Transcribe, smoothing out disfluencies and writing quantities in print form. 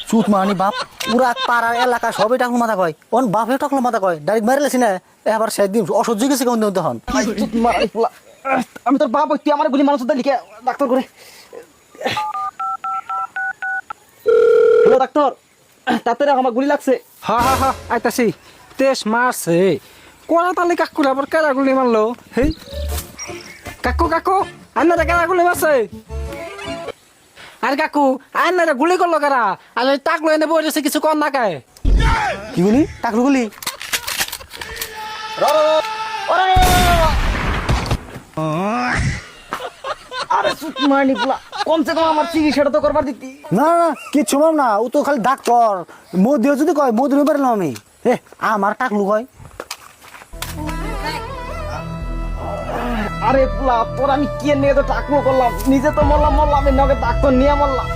চুত মারানি বাপ পুরা পাড়ার এলাকা সবাই টাকলো মাথা কয় ওন বাপে টাকলো মাথা কয় ডাইরেক্ট মারিলেছি না এবার সেদিন অসহ্য গেছে কেমন তখন আমি তোর বাপ তুই আমার গুলি মানুষ লিখে ডাক্তার করে। হ্যালো ডাক্তার, তাড়াতাড়ি আমার গুলি লাগছে। হা আইতাছি তেজ মারছে কোনা তালি কাকুর আবার কেরা গুলি মারলো হেই কাকু কাকু আন্নারা কেরা গুলি মারছে আরে কাকু আন্নারা গুলি করলো কেরা আর ওই টাকলো এনে বসেছে কিছু কর না কায় কি গুলি টাকলু গুলি আরে সুত মারনি গুলা কমসে কম আমার চিকিৎসাটা তো করবার দিতি। না না কিচ্ছু মাম না ও তো খালি ডাক্তার মদিও যদি কয় মদি নিয়ে পারলাম আমি আমার টাকলু কয় আরে পুলা তোর আমি কে নিয়ে তো টাকলো করলাম, নিজে তো মরলাম এই নগে ডাক্তার নিয়ে মরলাম।